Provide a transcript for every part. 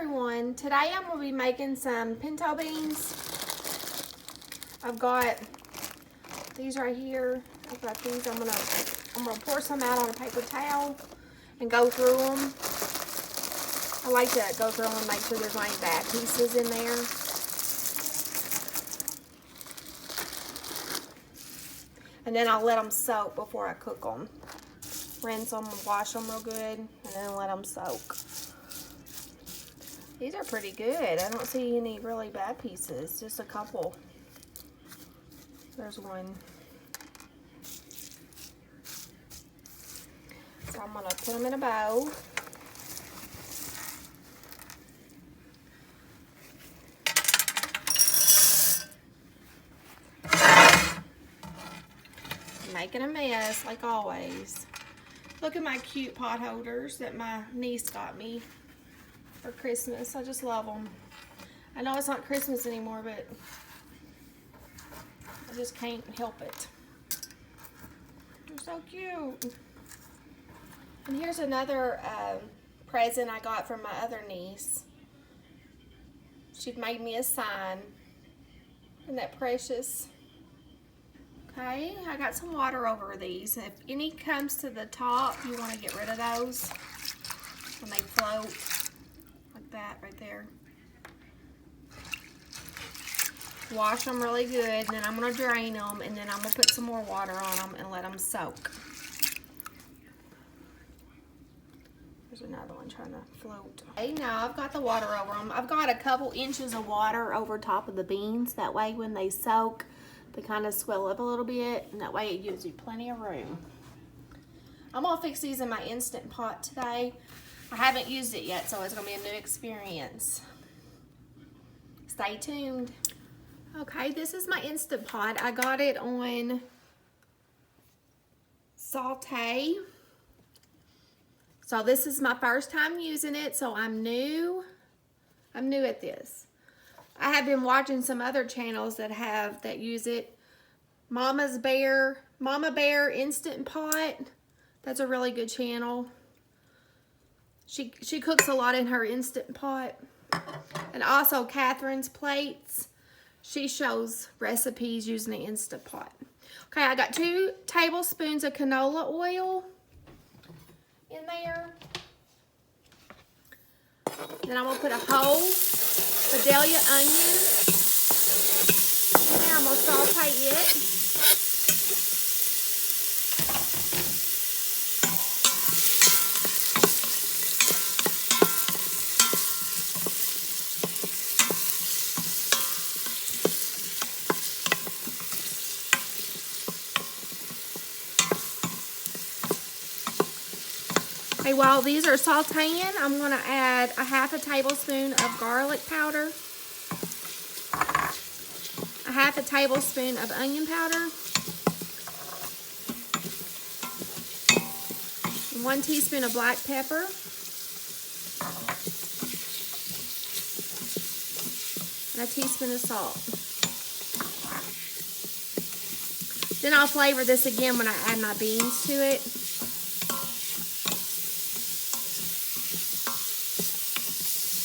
everyone, today I'm going to be making some pinto beans. I've got these right here. I've got these. I'm gonna pour some out on a paper towel and go through them. I like to go through them and make sure there's not any bad pieces in there. And then I'll let them soak before I cook them. Rinse them and wash them real good and then let them soak. These are pretty good. I don't see any really bad pieces, just a couple. There's one. So I'm gonna put them in a bowl. Making a mess like always. Look at my cute pot holders that my niece got me for Christmas. I just love them. I know it's not Christmas anymore, but I just can't help it. They're so cute. And here's another present I got from my other niece. She made me a sign. Isn't that precious? Okay, I got some water over these. If any comes to the top, you want to get rid of those when they float. Like that right there. Wash them really good, and then I'm going to drain them, and then I'm going to put some more water on them and let them soak. There's another one trying to float. Okay, now I've got the water over them. I've got a couple inches of water over top of the beans. That way when they soak, they kind of swell up a little bit, and that way it gives you plenty of room. I'm going to fix these in my Instant Pot today. I haven't used it yet, so it's going to be a new experience. Stay tuned. Okay, this is my Instant Pot. I got it on Saute. So this is my first time using it, so I'm new. I'm new at this. I have been watching some other channels that use it. Momma Bear Instant Pot. That's a really good channel. She cooks a lot in her Instant Pot. And also Catherine's Plates. She shows recipes using the Instant Pot. Okay, I got 2 tablespoons of canola oil in there. Then I'm gonna put a whole Vidalia onion in there. I'm gonna saute it. Okay, while these are sauteing, I'm going to add a ½ tablespoon of garlic powder, a ½ tablespoon of onion powder, and 1 teaspoon of black pepper, and a teaspoon of salt. Then I'll flavor this again when I add my beans to it.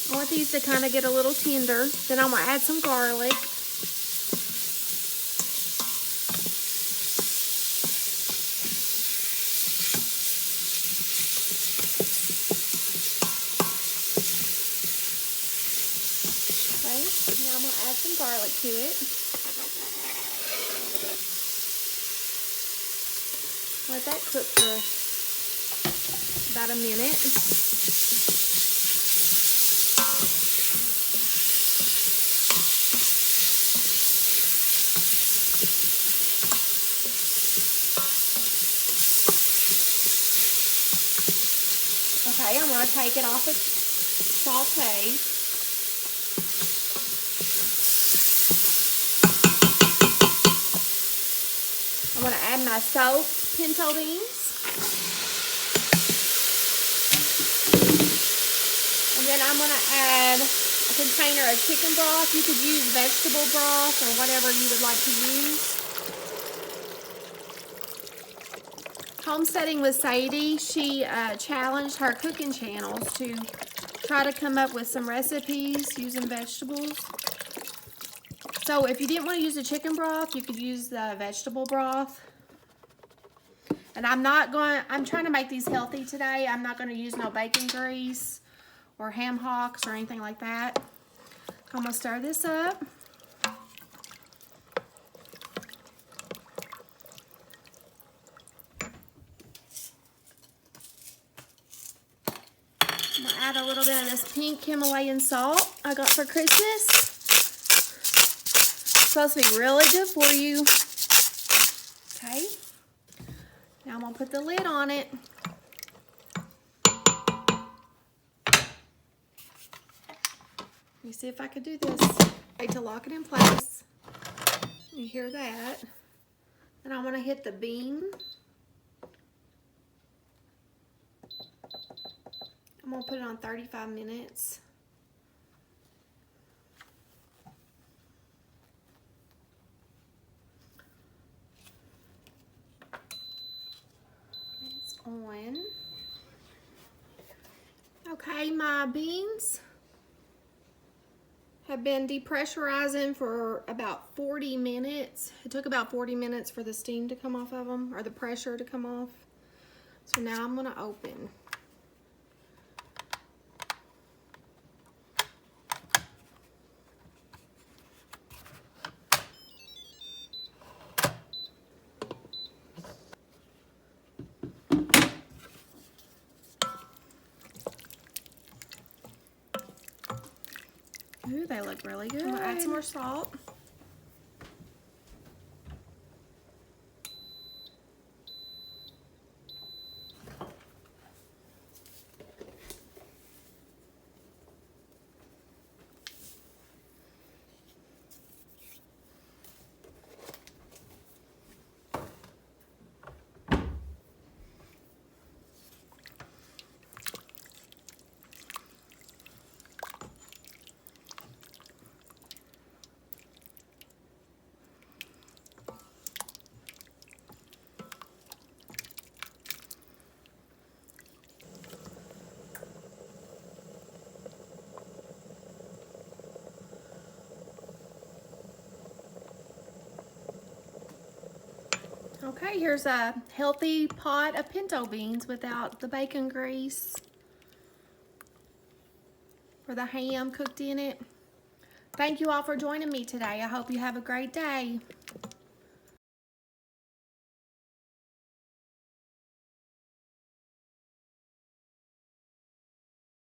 I want these to kind of get a little tender. Then I'm going to add some garlic. Okay, now I'm going to add some garlic to it. Let that cook for about a minute. Okay, I'm going to take it off its saute. I'm going to add my soaked pinto beans. And then I'm going to add a container of chicken broth. You could use vegetable broth or whatever you would like to use. Homesteading with Sadie, she challenged her cooking channels to try to come up with some recipes using vegetables. So if you didn't want to use the chicken broth, you could use the vegetable broth. And I'm trying to make these healthy today. I'm not going to use no bacon grease or ham hocks or anything like that. I'm going to stir this up. I'm going to add a little bit of this pink Himalayan salt I got for Christmas. It's supposed to be really good for you. Okay. Now I'm going to put the lid on it. Let me see if I could do this. Wait to lock it in place. You hear that? And I want to hit the bean. I'm going to put it on 35 minutes. It's on. Okay, my beans have been depressurizing for about 40 minutes. It took about 40 minutes for the steam to come off of them, or the pressure to come off. So now I'm going to open. Ooh, they look really good. I'm gonna add some more salt. Okay, here's a healthy pot of pinto beans without the bacon grease or the ham cooked in it. Thank you all for joining me today. I hope you have a great day.